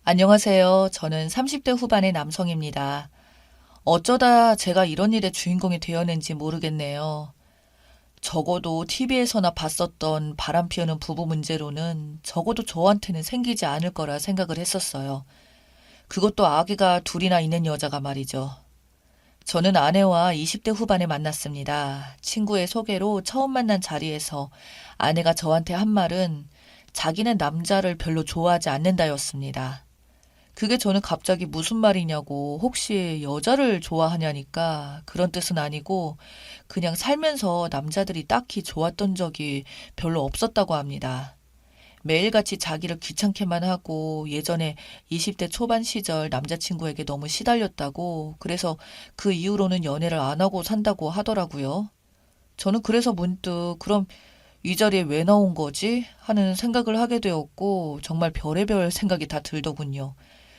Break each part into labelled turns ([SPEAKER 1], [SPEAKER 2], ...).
[SPEAKER 1] 안녕하세요. 저는 30대 후반의 남성입니다. 어쩌다 제가 이런 일의 주인공이 되었는지 모르겠네요. 적어도 TV에서나 봤었던 바람 피우는 부부 문제로는 적어도 저한테는 생기지 않을 거라 생각을 했었어요. 그것도 아기가 둘이나 있는 여자가 말이죠. 저는 아내와 20대 후반에 만났습니다. 친구의 소개로 처음 만난 자리에서 아내가 저한테 한 말은 자기는 남자를 별로 좋아하지 않는다였습니다. 그게 저는 갑자기 무슨 말이냐고 혹시 여자를 좋아하냐니까 그런 뜻은 아니고 그냥 살면서 남자들이 딱히 좋았던 적이 별로 없었다고 합니다. 매일같이 자기를 귀찮게만 하고 예전에 20대 초반 시절 남자친구에게 너무 시달렸다고 그래서 그 이후로는 연애를 안 하고 산다고 하더라고요. 저는 그래서 문득 그럼 이 자리에 왜 나온 거지? 하는 생각을 하게 되었고 정말 별의별 생각이 다 들더군요.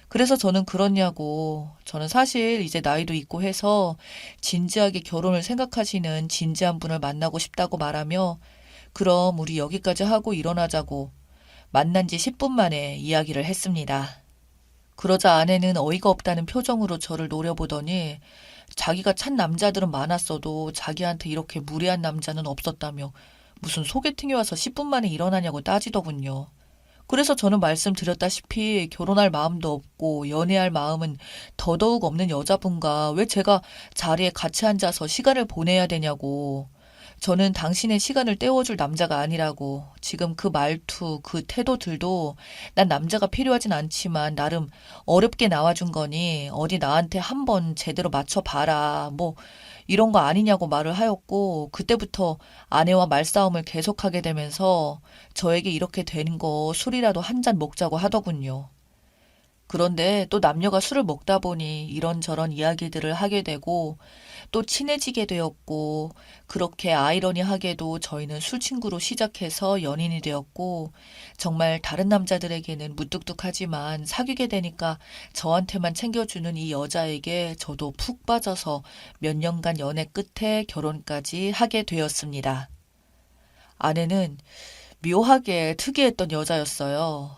[SPEAKER 1] 그래서 저는 그러냐고. 저는 사실 이제 나이도 있고 해서 진지하게 결혼을 생각하시는 진지한 분을 만나고 싶다고 말하며 그럼 우리 여기까지 하고 일어나자고 만난 지 10분 만에 이야기를 했습니다. 그러자 아내는 어이가 없다는 표정으로 저를 노려보더니 자기가 찬 남자들은 많았어도 자기한테 이렇게 무례한 남자는 없었다며 무슨 소개팅에 와서 10분 만에 일어나냐고 따지더군요. 그래서 저는 말씀드렸다시피 결혼할 마음도 없고 연애할 마음은 더더욱 없는 여자분과 왜 제가 자리에 같이 앉아서 시간을 보내야 되냐고. 저는 당신의 시간을 때워줄 남자가 아니라고. 지금 그 말투, 그 태도들도 난 남자가 필요하진 않지만 나름 어렵게 나와준 거니 어디 나한테 한번 제대로 맞춰봐라. 뭐 이런 거 아니냐고 말을 하였고 그때부터 아내와 말싸움을 계속하게 되면서 저에게 이렇게 되는 거 술이라도 한 잔 먹자고 하더군요. 그런데 또 남녀가 술을 먹다 보니 이런저런 이야기들을 하게 되고 또 친해지게 되었고 그렇게 아이러니하게도 저희는 술 친구로 시작해서 연인이 되었고 정말 다른 남자들에게는 무뚝뚝하지만 사귀게 되니까 저한테만 챙겨주는 이 여자에게 저도 푹 빠져서 몇 년간 연애 끝에 결혼까지 하게 되었습니다. 아내는 묘하게 특이했던 여자였어요.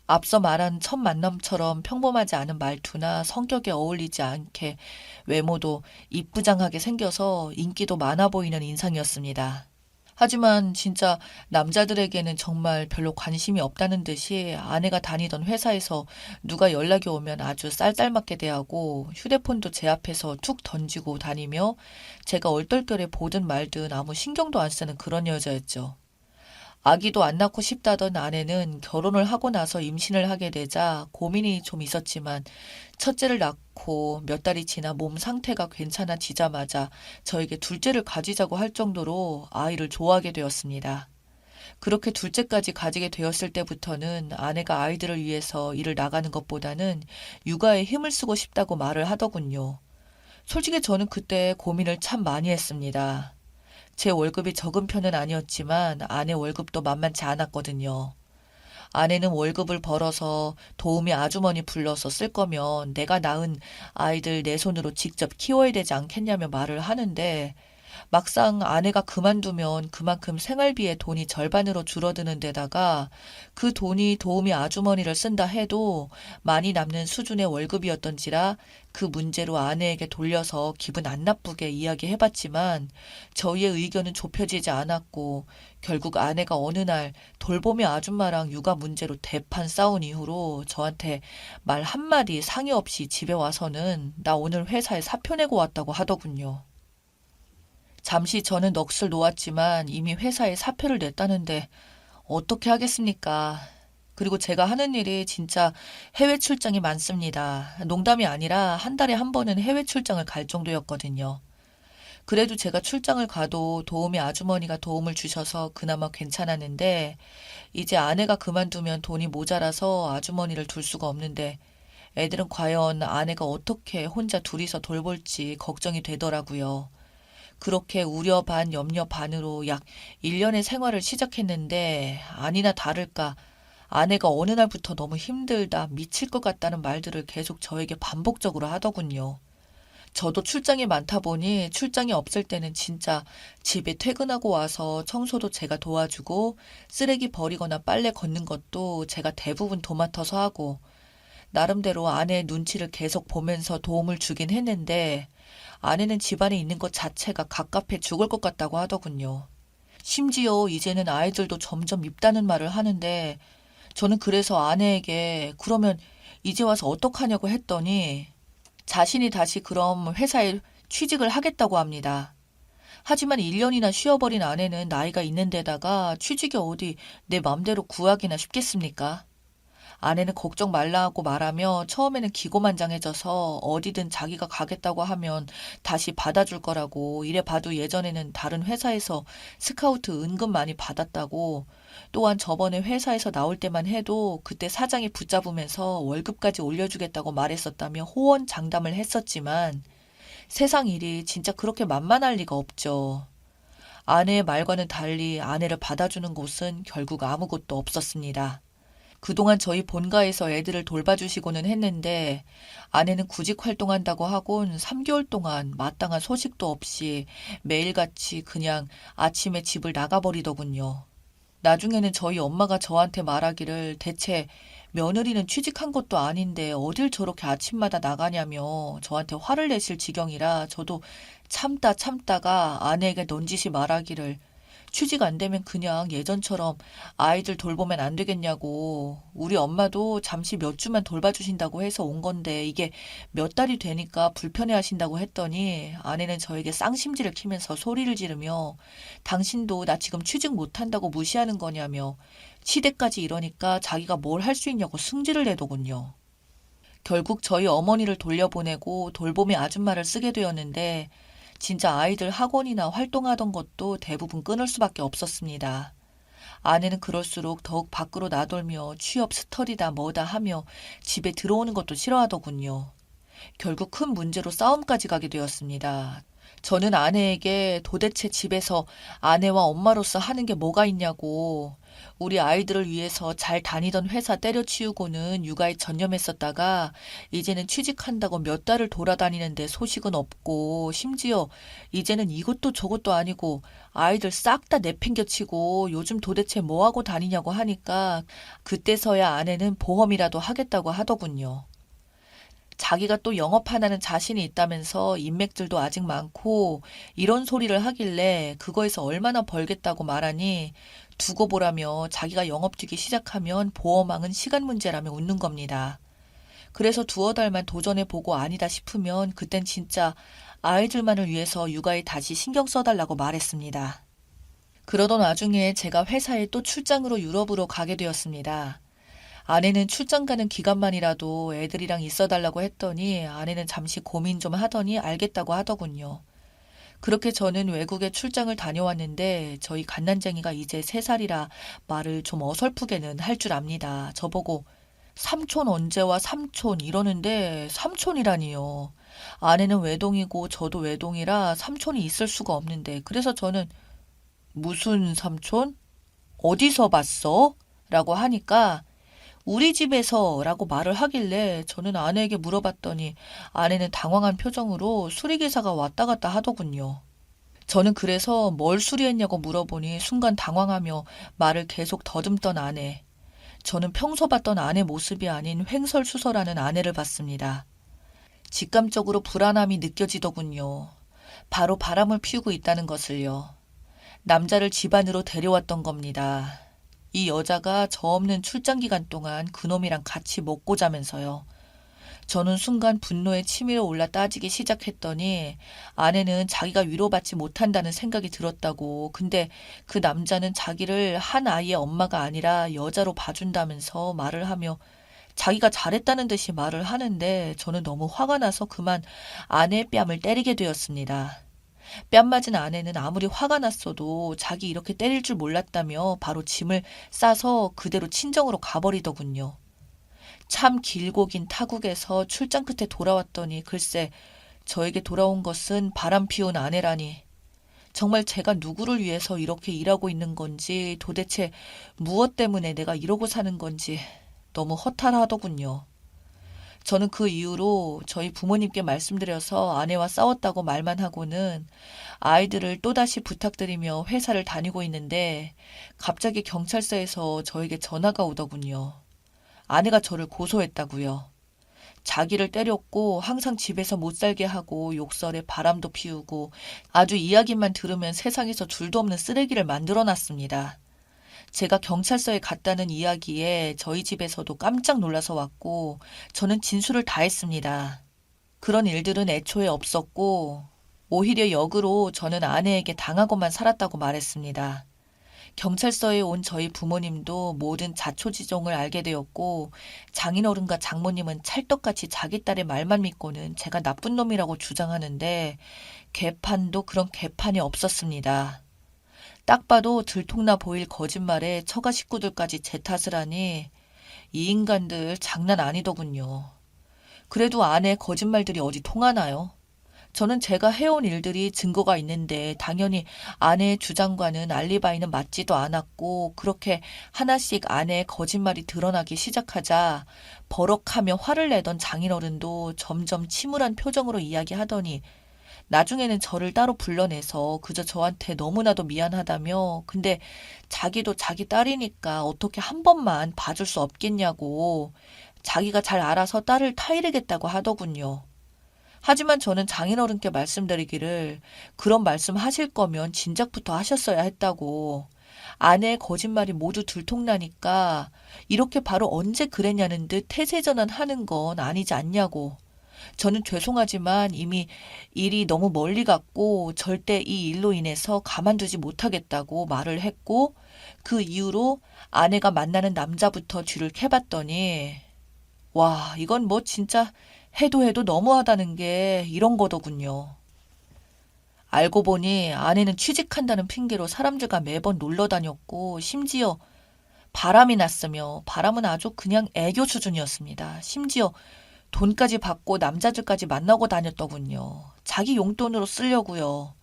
[SPEAKER 1] 앞서 말한 첫 만남처럼 평범하지 않은 말투나 성격에 어울리지 않게 외모도 이쁘장하게 생겨서 인기도 많아 보이는 인상이었습니다. 하지만 진짜 남자들에게는 정말 별로 관심이 없다는 듯이 아내가 다니던 회사에서 누가 연락이 오면 아주 쌀쌀맞게 대하고 휴대폰도 제 앞에서 툭 던지고 다니며 제가 얼떨결에 보든 말든 아무 신경도 안 쓰는 그런 여자였죠. 아기도 안 낳고 싶다던 아내는 결혼을 하고 나서 임신을 하게 되자 고민이 좀 있었지만 첫째를 낳고 몇 달이 지나 몸 상태가 괜찮아지자마자 저에게 둘째를 가지자고 할 정도로 아이를 좋아하게 되었습니다. 그렇게 둘째까지 가지게 되었을 때부터는 아내가 아이들을 위해서 일을 나가는 것보다는 육아에 힘을 쓰고 싶다고 말을 하더군요. 솔직히 저는 그때 고민을 참 많이 했습니다. 제 월급이 적은 편은 아니었지만 아내 월급도 만만치 않았거든요. 아내는 월급을 벌어서 도우미 아주머니 불러서 쓸 거면 내가 낳은 아이들 내 손으로 직접 키워야 되지 않겠냐며 말을 하는데 막상 아내가 그만두면 그만큼 생활비의 돈이 절반으로 줄어드는 데다가 그 돈이 도우미 아주머니를 쓴다 해도 많이 남는 수준의 월급이었던지라 그 문제로 아내에게 돌려서 기분 안 나쁘게 이야기해봤지만 저희의 의견은 좁혀지지 않았고 결국 아내가 어느 날 돌보미 아줌마랑 육아 문제로 대판 싸운 이후로 저한테 말 한마디 상의 없이 집에 와서는 나 오늘 회사에 사표 내고 왔다고 하더군요. 잠시 저는 넋을 놓았지만 이미 회사에 사표를 냈다는데 어떻게 하겠습니까? 그리고 제가 하는 일이 진짜 해외 출장이 많습니다. 농담이 아니라 한 달에 한 번은 해외 출장을 갈 정도였거든요. 그래도 제가 출장을 가도 도우미 아주머니가 도움을 주셔서 그나마 괜찮았는데 이제 아내가 그만두면 돈이 모자라서 아주머니를 둘 수가 없는데 애들은 과연 아내가 어떻게 혼자 둘이서 돌볼지 걱정이 되더라고요. 그렇게 우려 반 염려 반으로 약 1년의 생활을 시작했는데 아니나 다를까 아내가 어느 날부터 너무 힘들다, 미칠 것 같다는 말들을 계속 저에게 반복적으로 하더군요. 저도 출장이 많다 보니 출장이 없을 때는 진짜 집에 퇴근하고 와서 청소도 제가 도와주고 쓰레기 버리거나 빨래 걷는 것도 제가 대부분 도맡아서 하고 나름대로 아내의 눈치를 계속 보면서 도움을 주긴 했는데 아내는 집안에 있는 것 자체가 갑갑해 죽을 것 같다고 하더군요. 심지어 이제는 아이들도 점점 밉다는 말을 하는데 저는 그래서 아내에게 그러면 이제 와서 어떡하냐고 했더니 자신이 다시 그럼 회사에 취직을 하겠다고 합니다. 하지만 1년이나 쉬어버린 아내는 나이가 있는 데다가 취직이 어디 내 맘대로 구하기나 쉽겠습니까? 아내는 걱정 말라 하고 말하며 처음에는 기고만장해져서 어디든 자기가 가겠다고 하면 다시 받아줄 거라고 이래 봐도 예전에는 다른 회사에서 스카우트 은근 많이 받았다고 또한 저번에 회사에서 나올 때만 해도 그때 사장이 붙잡으면서 월급까지 올려주겠다고 말했었다며 호언장담을 했었지만 세상 일이 진짜 그렇게 만만할 리가 없죠. 아내의 말과는 달리 아내를 받아주는 곳은 결국 아무것도 없었습니다. 그동안 저희 본가에서 애들을 돌봐주시고는 했는데 아내는 구직 활동한다고 하곤 3개월 동안 마땅한 소식도 없이 매일같이 그냥 아침에 집을 나가버리더군요. 나중에는 저희 엄마가 저한테 말하기를 대체 며느리는 취직한 것도 아닌데 어딜 저렇게 아침마다 나가냐며 저한테 화를 내실 지경이라 저도 참다가 아내에게 넌지시 말하기를 취직 안 되면 그냥 예전처럼 아이들 돌보면 안 되겠냐고. 우리 엄마도 잠시 몇 주만 돌봐주신다고 해서 온 건데 이게 몇 달이 되니까 불편해 하신다고 했더니 아내는 저에게 쌍심지를 키면서 소리를 지르며 당신도 나 지금 취직 못한다고 무시하는 거냐며 시댁까지 이러니까 자기가 뭘 할 수 있냐고 승질을 내더군요. 결국 저희 어머니를 돌려보내고 돌봄의 아줌마를 쓰게 되었는데 진짜 아이들 학원이나 활동하던 것도 대부분 끊을 수밖에 없었습니다. 아내는 그럴수록 더욱 밖으로 나돌며 취업 스터디다 뭐다 하며 집에 들어오는 것도 싫어하더군요. 결국 큰 문제로 싸움까지 가게 되었습니다. 저는 아내에게 도대체 집에서 아내와 엄마로서 하는 게 뭐가 있냐고 우리 아이들을 위해서 잘 다니던 회사 때려치우고는 육아에 전념했었다가 이제는 취직한다고 몇 달을 돌아다니는데 소식은 없고 심지어 이제는 이것도 저것도 아니고 아이들 싹 다 내팽겨치고 요즘 도대체 뭐하고 다니냐고 하니까 그때서야 아내는 보험이라도 하겠다고 하더군요. 자기가 또 영업 하나는 자신이 있다면서 인맥들도 아직 많고 이런 소리를 하길래 그거에서 얼마나 벌겠다고 말하니 두고 보라며 자기가 영업 뛰기 시작하면 보험왕은 시간 문제라며 웃는 겁니다. 그래서 두어 달만 도전해보고 아니다 싶으면 그땐 진짜 아이들만을 위해서 육아에 다시 신경 써달라고 말했습니다. 그러던 와중에 제가 회사에 또 출장으로 유럽으로 가게 되었습니다. 아내는 출장 가는 기간만이라도 애들이랑 있어달라고 했더니 아내는 잠시 고민 좀 하더니 알겠다고 하더군요. 그렇게 저는 외국에 출장을 다녀왔는데 저희 갓난쟁이가 이제 3살이라 말을 좀 어설프게는 할 줄 압니다. 저보고 삼촌 언제 와 삼촌 이러는데 삼촌이라니요. 아내는 외동이고 저도 외동이라 삼촌이 있을 수가 없는데 그래서 저는 무슨 삼촌? 어디서 봤어? 라고 하니까 우리 집에서 라고 말을 하길래 저는 아내에게 물어봤더니 아내는 당황한 표정으로 수리기사가 왔다 갔다 하더군요. 저는 그래서 뭘 수리했냐고 물어보니 순간 당황하며 말을 계속 더듬던 아내. 저는 평소 봤던 아내 모습이 아닌 횡설수설하는 아내를 봤습니다. 직감적으로 불안함이 느껴지더군요. 바로 바람을 피우고 있다는 것을요. 남자를 집안으로 데려왔던 겁니다. 이 여자가 저 없는 출장 기간 동안 그놈이랑 같이 먹고 자면서요. 저는 순간 분노에 치밀어 올라 따지기 시작했더니 아내는 자기가 위로받지 못한다는 생각이 들었다고 근데 그 남자는 자기를 한 아이의 엄마가 아니라 여자로 봐준다면서 말을 하며 자기가 잘했다는 듯이 말을 하는데 저는 너무 화가 나서 그만 아내의 뺨을 때리게 되었습니다. 뺨 맞은 아내는 아무리 화가 났어도 자기 이렇게 때릴 줄 몰랐다며 바로 짐을 싸서 그대로 친정으로 가버리더군요. 참 길고 긴 타국에서 출장 끝에 돌아왔더니 글쎄 저에게 돌아온 것은 바람 피운 아내라니. 정말 제가 누구를 위해서 이렇게 일하고 있는 건지 도대체 무엇 때문에 내가 이러고 사는 건지 너무 허탈하더군요. 저는 그 이후로 저희 부모님께 말씀드려서 아내와 싸웠다고 말만 하고는 아이들을 또다시 부탁드리며 회사를 다니고 있는데 갑자기 경찰서에서 저에게 전화가 오더군요. 아내가 저를 고소했다고요. 자기를 때렸고 항상 집에서 못 살게 하고 욕설에 바람도 피우고 아주 이야기만 들으면 세상에서 둘도 없는 쓰레기를 만들어 놨습니다. 제가 경찰서에 갔다는 이야기에 저희 집에서도 깜짝 놀라서 왔고 저는 진술을 다 했습니다. 그런 일들은 애초에 없었고 오히려 역으로 저는 아내에게 당하고만 살았다고 말했습니다. 경찰서에 온 저희 부모님도 모든 자초지종을 알게 되었고 장인어른과 장모님은 찰떡같이 자기 딸의 말만 믿고는 제가 나쁜 놈이라고 주장하는데 개판도 그런 개판이 없었습니다. 딱 봐도 들통나 보일 거짓말에 처가 식구들까지 제 탓을 하니 이 인간들 장난 아니더군요. 그래도 아내 거짓말들이 어디 통하나요? 저는 제가 해온 일들이 증거가 있는데 당연히 아내의 주장과는 알리바이는 맞지도 않았고 그렇게 하나씩 아내의 거짓말이 드러나기 시작하자 버럭하며 화를 내던 장인어른도 점점 침울한 표정으로 이야기하더니 나중에는 저를 따로 불러내서 그저 저한테 너무나도 미안하다며 근데 자기도 자기 딸이니까 어떻게 한 번만 봐줄 수 없겠냐고 자기가 잘 알아서 딸을 타이르겠다고 하더군요. 하지만 저는 장인어른께 말씀드리기를 그런 말씀 하실 거면 진작부터 하셨어야 했다고. 아내의 거짓말이 모두 들통나니까 이렇게 바로 언제 그랬냐는 듯 태세전환하는 건 아니지 않냐고. 저는 죄송하지만 이미 일이 너무 멀리 갔고 절대 이 일로 인해서 가만두지 못하겠다고 말을 했고 그 이후로 아내가 만나는 남자부터 뒤를 캐봤더니 와, 이건 뭐 진짜 해도 해도 너무하다는 게 이런 거더군요. 알고 보니 아내는 취직한다는 핑계로 사람들과 매번 놀러 다녔고 심지어 바람이 났으며 바람은 아주 그냥 애교 수준이었습니다. 심지어 돈까지 받고 남자들까지 만나고 다녔더군요. 자기 용돈으로 쓰려고요.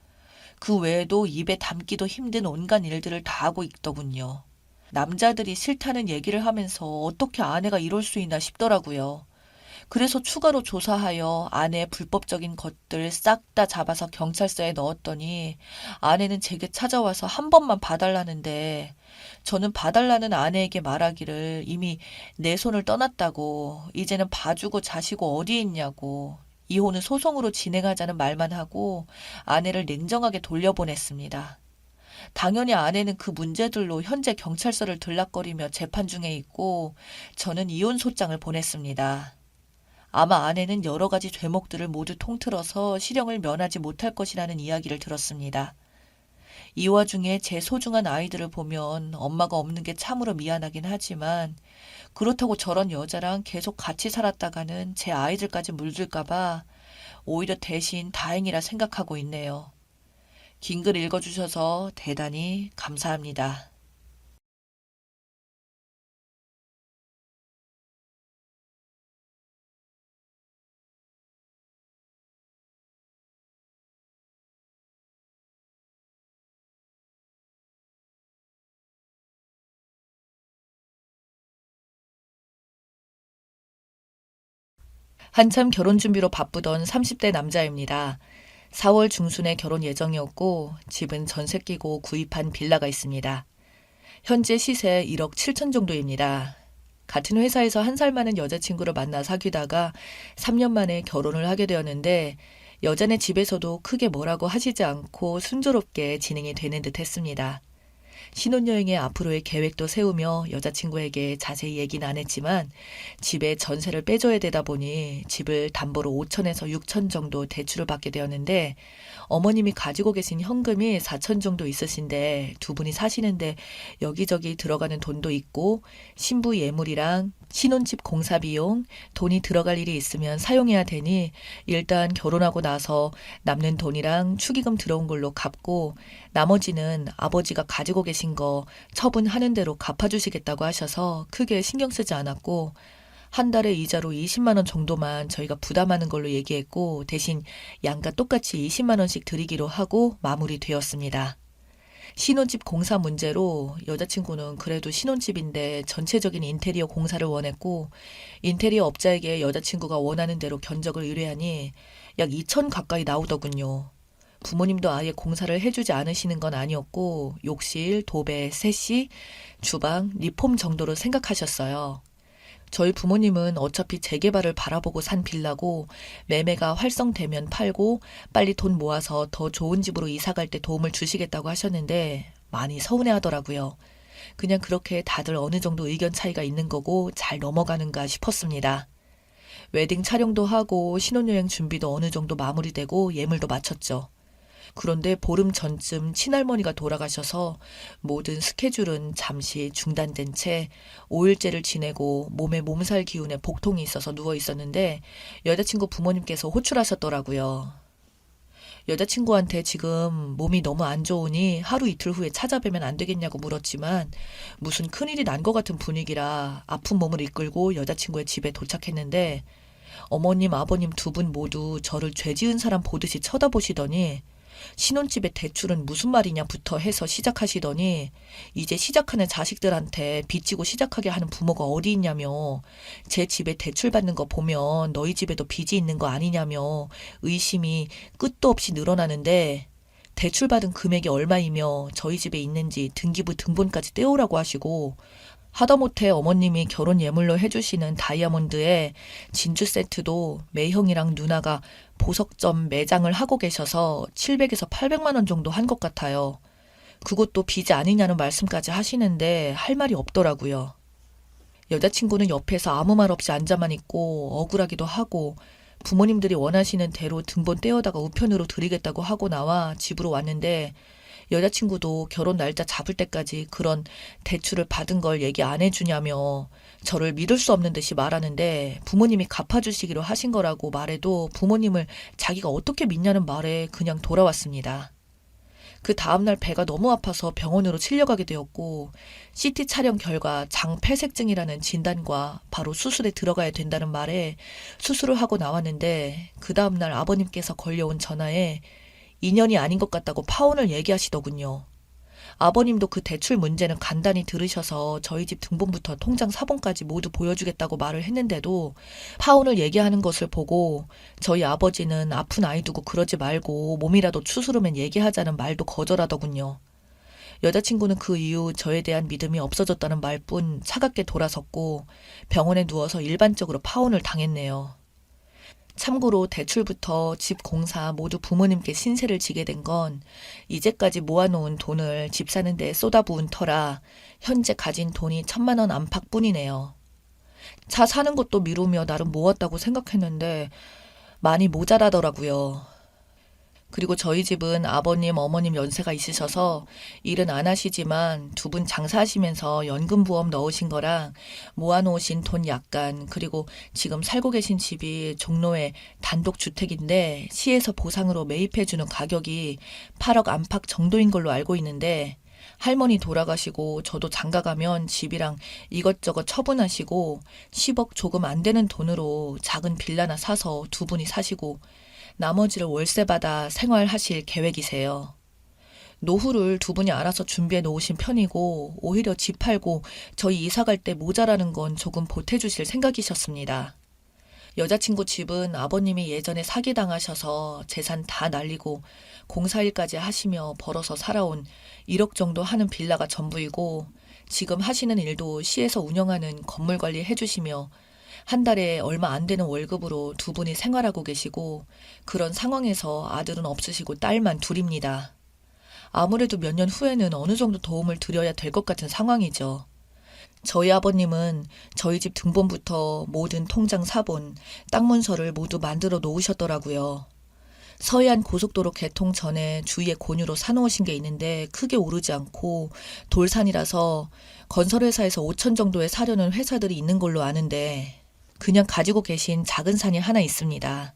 [SPEAKER 1] 그 외에도 입에 담기도 힘든 온갖 일들을 다 하고 있더군요. 남자들이 싫다는 얘기를 하면서 어떻게 아내가 이럴 수 있나 싶더라고요. 그래서 추가로 조사하여 아내의 불법적인 것들 싹 다 잡아서 경찰서에 넣었더니 아내는 제게 찾아와서 한 번만 봐달라는데 저는 봐달라는 아내에게 말하기를 이미 내 손을 떠났다고 이제는 봐주고 자시고 어디에 있냐고 이혼은 소송으로 진행하자는 말만 하고 아내를 냉정하게 돌려보냈습니다. 당연히 아내는 그 문제들로 현재 경찰서를 들락거리며 재판 중에 있고 저는 이혼 소장을 보냈습니다. 아마 아내는 여러 가지 죄목들을 모두 통틀어서 실형을 면하지 못할 것이라는 이야기를 들었습니다. 이 와중에 제 소중한 아이들을 보면 엄마가 없는 게 참으로 미안하긴 하지만 그렇다고 저런 여자랑 계속 같이 살았다가는 제 아이들까지 물들까봐 오히려 대신 다행이라 생각하고 있네요. 긴 글 읽어주셔서 대단히 감사합니다. 한참 결혼 준비로 바쁘던 30대 남자입니다. 4월 중순에 결혼 예정이었고 집은 전세 끼고 구입한 빌라가 있습니다. 현재 시세 1억 7천 정도입니다. 같은 회사에서 한 살 많은 여자친구를 만나 사귀다가 3년 만에 결혼을 하게 되었는데 여자네 집에서도 크게 뭐라고 하시지 않고 순조롭게 진행이 되는 듯 했습니다. 신혼여행의 앞으로의 계획도 세우며 여자친구에게 자세히 얘기는 안 했지만 집에 전세를 빼줘야 되다 보니 집을 담보로 5천에서 6천 정도 대출을 받게 되었는데 어머님이 가지고 계신 현금이 4천 정도 있으신데 두 분이 사시는데 여기저기 들어가는 돈도 있고 신부 예물이랑 신혼집 공사 비용, 돈이 들어갈 일이 있으면 사용해야 되니 일단 결혼하고 나서 남는 돈이랑 축의금 들어온 걸로 갚고 나머지는 아버지가 가지고 계신 거 처분하는 대로 갚아주시겠다고 하셔서 크게 신경 쓰지 않았고 한 달에 이자로 20만 원 정도만 저희가 부담하는 걸로 얘기했고 대신 양가 똑같이 20만 원씩 드리기로 하고 마무리되었습니다. 신혼집 공사 문제로 여자친구는 그래도 신혼집인데 전체적인 인테리어 공사를 원했고 인테리어 업자에게 여자친구가 원하는 대로 견적을 의뢰하니 약 2천 가까이 나오더군요. 부모님도 아예 공사를 해주지 않으시는 건 아니었고 욕실, 도배, 세시, 주방, 리폼 정도로 생각하셨어요. 저희 부모님은 어차피 재개발을 바라보고 산 빌라고 매매가 활성되면 팔고 빨리 돈 모아서 더 좋은 집으로 이사 갈 때 도움을 주시겠다고 하셨는데 많이 서운해 하더라고요. 그냥 그렇게 다들 어느 정도 의견 차이가 있는 거고 잘 넘어가는가 싶었습니다. 웨딩 촬영도 하고 신혼여행 준비도 어느 정도 마무리되고 예물도 마쳤죠. 그런데 보름 전쯤 친할머니가 돌아가셔서 모든 스케줄은 잠시 중단된 채 5일째를 지내고 몸에 몸살 기운에 복통이 있어서 누워 있었는데 여자친구 부모님께서 호출하셨더라고요. 여자친구한테 지금 몸이 너무 안 좋으니 하루 이틀 후에 찾아뵈면 안 되겠냐고 물었지만 무슨 큰일이 난 것 같은 분위기라 아픈 몸을 이끌고 여자친구의 집에 도착했는데 어머님, 아버님 두 분 모두 저를 죄 지은 사람 보듯이 쳐다보시더니 신혼집에 대출은 무슨 말이냐부터 해서 시작하시더니 이제 시작하는 자식들한테 빚지고 시작하게 하는 부모가 어디 있냐며 제 집에 대출 받는 거 보면 너희 집에도 빚이 있는 거 아니냐며 의심이 끝도 없이 늘어나는데 대출받은 금액이 얼마이며 저희 집에 있는지 등기부 등본까지 떼오라고 하시고 하다못해 어머님이 결혼 예물로 해주시는 다이아몬드에 진주 세트도 매형이랑 누나가 보석점 매장을 하고 계셔서 700에서 800만 원 정도 한 것 같아요. 그것도 빚이 아니냐는 말씀까지 하시는데 할 말이 없더라고요. 여자친구는 옆에서 아무 말 없이 앉아만 있고 억울하기도 하고 부모님들이 원하시는 대로 등본 떼어다가 우편으로 드리겠다고 하고 나와 집으로 왔는데 여자친구도 결혼 날짜 잡을 때까지 그런 대출을 받은 걸 얘기 안 해주냐며 저를 믿을 수 없는 듯이 말하는데 부모님이 갚아주시기로 하신 거라고 말해도 부모님을 자기가 어떻게 믿냐는 말에 그냥 돌아왔습니다. 그 다음날 배가 너무 아파서 병원으로 실려가게 되었고 CT 촬영 결과 장폐색증이라는 진단과 바로 수술에 들어가야 된다는 말에 수술을 하고 나왔는데 그 다음날 아버님께서 걸려온 전화에 인연이 아닌 것 같다고 파혼을 얘기하시더군요. 아버님도 그 대출 문제는 간단히 들으셔서 저희 집 등본부터 통장 사본까지 모두 보여주겠다고 말을 했는데도 파혼을 얘기하는 것을 보고 저희 아버지는 아픈 아이 두고 그러지 말고 몸이라도 추스르면 얘기하자는 말도 거절하더군요. 여자친구는 그 이후 저에 대한 믿음이 없어졌다는 말뿐 차갑게 돌아섰고 병원에 누워서 일반적으로 파혼을 당했네요. 참고로 대출부터 집 공사 모두 부모님께 신세를 지게 된 건 이제까지 모아놓은 돈을 집 사는 데 쏟아부은 터라 현재 가진 돈이 1,000만 원 안팎뿐이네요. 차 사는 것도 미루며 나름 모았다고 생각했는데 많이 모자라더라고요. 그리고 저희 집은 아버님, 어머님 연세가 있으셔서 일은 안 하시지만 두 분 장사하시면서 연금보험 넣으신 거랑 모아놓으신 돈 약간 그리고 지금 살고 계신 집이 종로에 단독주택인데 시에서 보상으로 매입해주는 가격이 8억 안팎 정도인 걸로 알고 있는데 할머니 돌아가시고 저도 장가가면 집이랑 이것저것 처분하시고 10억 조금 안 되는 돈으로 작은 빌라나 사서 두 분이 사시고 나머지를 월세 받아 생활하실 계획이세요. 노후를 두 분이 알아서 준비해 놓으신 편이고 오히려 집 팔고 저희 이사 갈 때 모자라는 건 조금 보태주실 생각이셨습니다. 여자친구 집은 아버님이 예전에 사기당하셔서 재산 다 날리고 공사일까지 하시며 벌어서 살아온 1억 정도 하는 빌라가 전부이고 지금 하시는 일도 시에서 운영하는 건물 관리 해주시며 한 달에 얼마 안 되는 월급으로 두 분이 생활하고 계시고 그런 상황에서 아들은 없으시고 딸만 둘입니다. 아무래도 몇 년 후에는 어느 정도 도움을 드려야 될 것 같은 상황이죠. 저희 아버님은 저희 집 등본부터 모든 통장 사본, 땅 문서를 모두 만들어 놓으셨더라고요. 서해안 고속도로 개통 전에 주위에 권유로 사놓으신 게 있는데 크게 오르지 않고 돌산이라서 건설회사에서 5천 정도에 사려는 회사들이 있는 걸로 아는데 그냥 가지고 계신 작은 산이 하나 있습니다.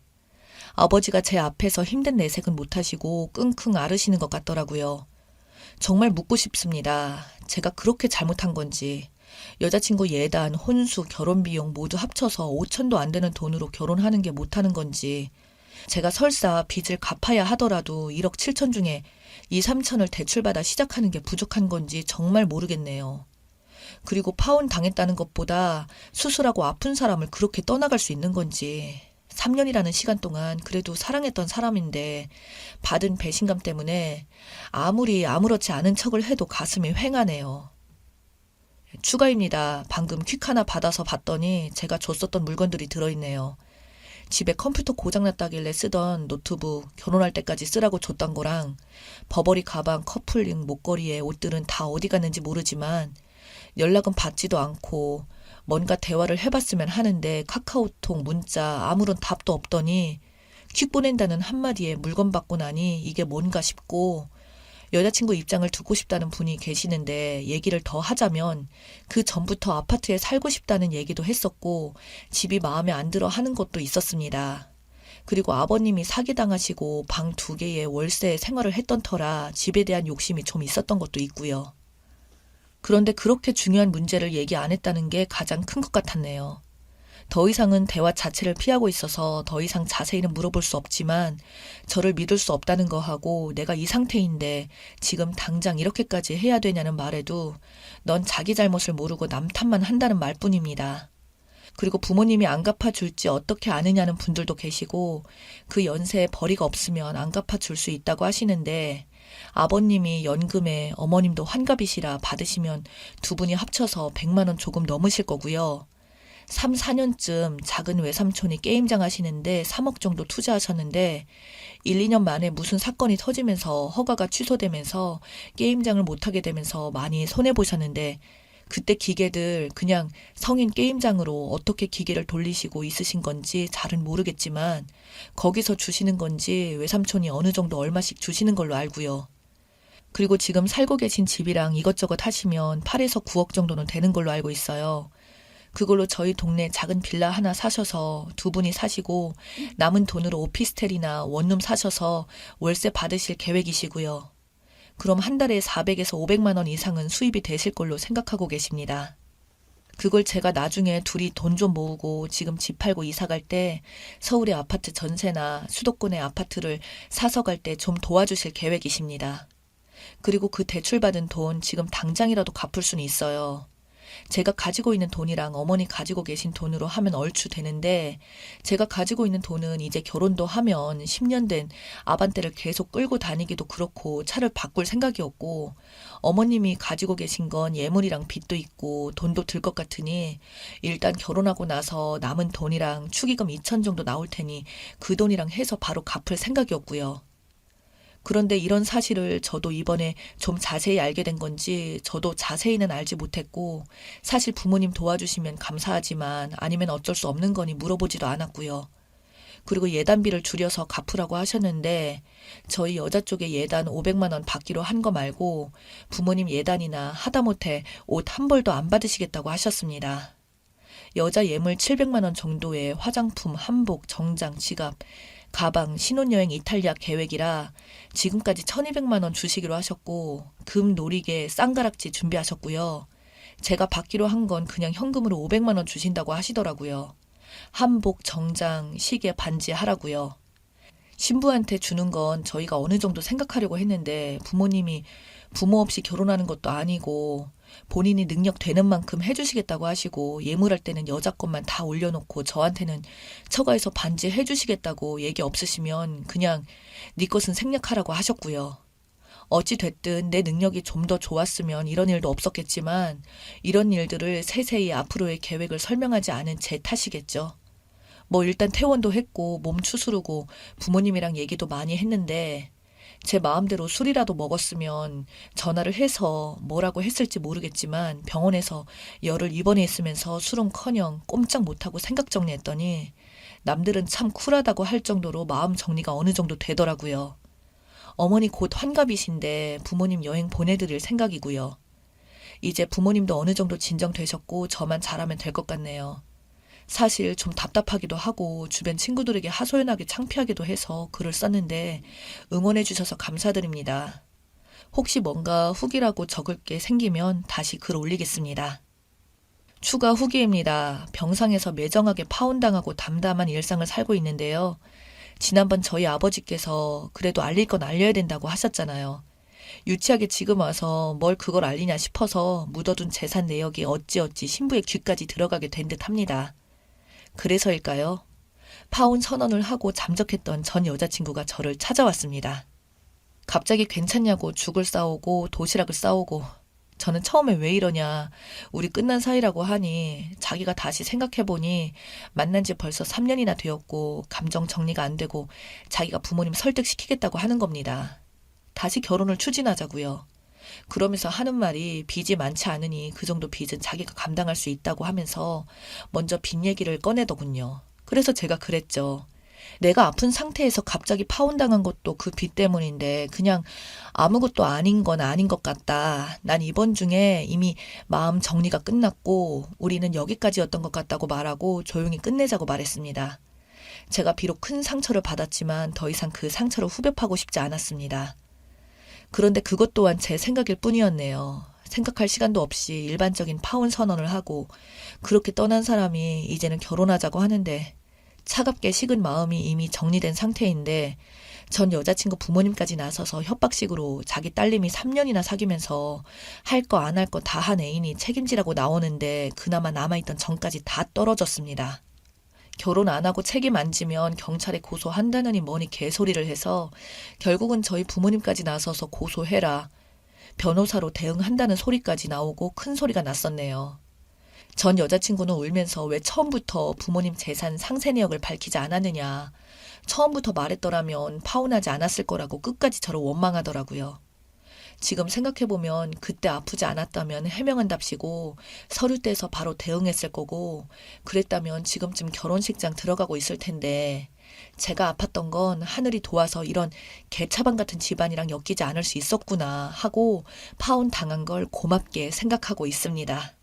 [SPEAKER 1] 아버지가 제 앞에서 힘든 내색은 못하시고 끙끙 앓으시는 것 같더라고요. 정말 묻고 싶습니다. 제가 그렇게 잘못한 건지. 여자친구 예단, 혼수, 결혼비용 모두 합쳐서 5천도 안 되는 돈으로 결혼하는 게 못하는 건지. 제가 설사 빚을 갚아야 하더라도 1억 7천 중에 2, 3천을 대출받아 시작하는 게 부족한 건지 정말 모르겠네요. 그리고 파혼 당했다는 것보다 수술하고 아픈 사람을 그렇게 떠나갈 수 있는 건지 3년이라는 시간 동안 그래도 사랑했던 사람인데 받은 배신감 때문에 아무리 아무렇지 않은 척을 해도 가슴이 휑하네요. 추가입니다. 방금 퀵 하나 받아서 봤더니 제가 줬었던 물건들이 들어있네요. 집에 컴퓨터 고장났다길래 쓰던 노트북, 결혼할 때까지 쓰라고 줬던 거랑 버버리 가방, 커플링, 목걸이에 옷들은 다 어디 갔는지 모르지만 연락은 받지도 않고 뭔가 대화를 해봤으면 하는데 카카오톡, 문자 아무런 답도 없더니 퀵 보낸다는 한마디에 물건 받고 나니 이게 뭔가 싶고 여자친구 입장을 듣고 싶다는 분이 계시는데 얘기를 더 하자면 그 전부터 아파트에 살고 싶다는 얘기도 했었고 집이 마음에 안 들어 하는 것도 있었습니다. 그리고 아버님이 사기당하시고 방 2개에 월세 생활을 했던 터라 집에 대한 욕심이 좀 있었던 것도 있고요. 그런데 그렇게 중요한 문제를 얘기 안 했다는 게 가장 큰 것 같았네요. 더 이상은 대화 자체를 피하고 있어서 더 이상 자세히는 물어볼 수 없지만 저를 믿을 수 없다는 거 하고 내가 이 상태인데 지금 당장 이렇게까지 해야 되냐는 말에도 넌 자기 잘못을 모르고 남 탓만 한다는 말뿐입니다. 그리고 부모님이 안 갚아줄지 어떻게 아느냐는 분들도 계시고 그 연세에 벌이가 없으면 안 갚아줄 수 있다고 하시는데 아버님이 연금에 어머님도 환갑이시라 받으시면 두 분이 합쳐서 100만 원 조금 넘으실 거고요. 3, 4년쯤 작은 외삼촌이 게임장 하시는데 3억 정도 투자하셨는데 1, 2년 만에 무슨 사건이 터지면서 허가가 취소되면서 게임장을 못하게 되면서 많이 손해보셨는데 그때 기계들 그냥 성인 게임장으로 어떻게 기계를 돌리시고 있으신 건지 잘은 모르겠지만 거기서 주시는 건지 외삼촌이 어느 정도 얼마씩 주시는 걸로 알고요. 그리고 지금 살고 계신 집이랑 이것저것 하시면 8에서 9억 정도는 되는 걸로 알고 있어요. 그걸로 저희 동네 작은 빌라 하나 사셔서 두 분이 사시고 남은 돈으로 오피스텔이나 원룸 사셔서 월세 받으실 계획이시고요. 그럼 한 달에 400에서 500만 원 이상은 수입이 되실 걸로 생각하고 계십니다. 그걸 제가 나중에 둘이 돈 좀 모으고 지금 집 팔고 이사 갈 때 서울의 아파트 전세나 수도권의 아파트를 사서 갈 때 좀 도와주실 계획이십니다. 그리고 그 대출받은 돈 지금 당장이라도 갚을 수는 있어요. 제가 가지고 있는 돈이랑 어머니 가지고 계신 돈으로 하면 얼추 되는데 제가 가지고 있는 돈은 이제 결혼도 하면 10년 된 아반떼를 계속 끌고 다니기도 그렇고 차를 바꿀 생각이었고 어머님이 가지고 계신 건 예물이랑 빚도 있고 돈도 들 것 같으니 일단 결혼하고 나서 남은 돈이랑 축의금 2천 정도 나올 테니 그 돈이랑 해서 바로 갚을 생각이었고요. 그런데 이런 사실을 저도 이번에 좀 자세히 알게 된 건지 저도 자세히는 알지 못했고 사실 부모님 도와주시면 감사하지만 아니면 어쩔 수 없는 거니 물어보지도 않았고요. 그리고 예단비를 줄여서 갚으라고 하셨는데 저희 여자 쪽에 예단 500만 원 받기로 한 거 말고 부모님 예단이나 하다못해 옷 한 벌도 안 받으시겠다고 하셨습니다. 여자 예물 700만 원 정도의 화장품, 한복, 정장, 지갑, 가방, 신혼여행 이탈리아 계획이라 지금까지 1200만 원 주시기로 하셨고 금 놀이개 쌍가락지 준비하셨고요. 제가 받기로 한 건 그냥 현금으로 500만 원 주신다고 하시더라고요. 한복, 정장, 시계, 반지 하라고요. 신부한테 주는 건 저희가 어느 정도 생각하려고 했는데 부모님이 부모 없이 결혼하는 것도 아니고 본인이 능력 되는 만큼 해주시겠다고 하시고 예물할 때는 여자 것만 다 올려놓고 저한테는 처가에서 반지 해주시겠다고 얘기 없으시면 그냥 네 것은 생략하라고 하셨고요. 어찌 됐든 내 능력이 좀 더 좋았으면 이런 일도 없었겠지만 이런 일들을 세세히 앞으로의 계획을 설명하지 않은 제 탓이겠죠. 뭐 일단 퇴원도 했고 몸 추스르고 부모님이랑 얘기도 많이 했는데 제 마음대로 술이라도 먹었으면 전화를 해서 뭐라고 했을지 모르겠지만 병원에서 열흘 입원해 있으면서 술은커녕 꼼짝 못하고 생각 정리했더니 남들은 참 쿨하다고 할 정도로 마음 정리가 어느 정도 되더라고요. 어머니 곧 환갑이신데 부모님 여행 보내드릴 생각이고요. 이제 부모님도 어느 정도 진정되셨고 저만 잘하면 될 것 같네요. 사실 좀 답답하기도 하고 주변 친구들에게 하소연하기 창피하기도 해서 글을 썼는데 응원해 주셔서 감사드립니다. 혹시 뭔가 후기라고 적을 게 생기면 다시 글 올리겠습니다. 추가 후기입니다. 병상에서 매정하게 파혼당하고 담담한 일상을 살고 있는데요. 지난번 저희 아버지께서 그래도 알릴 건 알려야 된다고 하셨잖아요. 유치하게 지금 와서 뭘 그걸 알리냐 싶어서 묻어둔 재산 내역이 어찌어찌 신부의 귀까지 들어가게 된 듯 합니다. 그래서일까요? 파혼 선언을 하고 잠적했던 전 여자친구가 저를 찾아왔습니다. 갑자기 괜찮냐고 죽을 싸오고 도시락을 싸오고 저는 처음에 왜 이러냐, 우리 끝난 사이라고 하니 자기가 다시 생각해보니 만난 지 벌써 3년이나 되었고 감정 정리가 안 되고 자기가 부모님 설득시키겠다고 하는 겁니다. 다시 결혼을 추진하자고요. 그러면서 하는 말이 빚이 많지 않으니 그 정도 빚은 자기가 감당할 수 있다고 하면서 먼저 빚 얘기를 꺼내더군요. 그래서 제가 그랬죠. 내가 아픈 상태에서 갑자기 파혼당한 것도 그 빚 때문인데 그냥 아무것도 아닌 건 아닌 것 같다. 난 이번 중에 이미 마음 정리가 끝났고 우리는 여기까지였던 것 같다고 말하고 조용히 끝내자고 말했습니다. 제가 비록 큰 상처를 받았지만 더 이상 그 상처를 후벼파고 싶지 않았습니다. 그런데 그것 또한 제 생각일 뿐이었네요. 생각할 시간도 없이 일반적인 파혼 선언을 하고 그렇게 떠난 사람이 이제는 결혼하자고 하는데 차갑게 식은 마음이 이미 정리된 상태인데 전 여자친구 부모님까지 나서서 협박식으로 자기 딸님이 3년이나 사귀면서 할 거 안 할 거 다 한 애인이 책임지라고 나오는데 그나마 남아있던 정까지 다 떨어졌습니다. 결혼 안 하고 책임 안 지면 경찰에 고소한다느니 뭐니 개소리를 해서 결국은 저희 부모님까지 나서서 고소해라. 변호사로 대응한다는 소리까지 나오고 큰 소리가 났었네요. 전 여자친구는 울면서 왜 처음부터 부모님 재산 상세 내역을 밝히지 않았느냐. 처음부터 말했더라면 파혼하지 않았을 거라고 끝까지 저를 원망하더라고요. 지금 생각해보면 그때 아프지 않았다면 해명한답시고 서류 떼서 바로 대응했을 거고 그랬다면 지금쯤 결혼식장 들어가고 있을 텐데 제가 아팠던 건 하늘이 도와서 이런 개차반 같은 집안이랑 엮이지 않을 수 있었구나 하고 파혼 당한 걸 고맙게 생각하고 있습니다.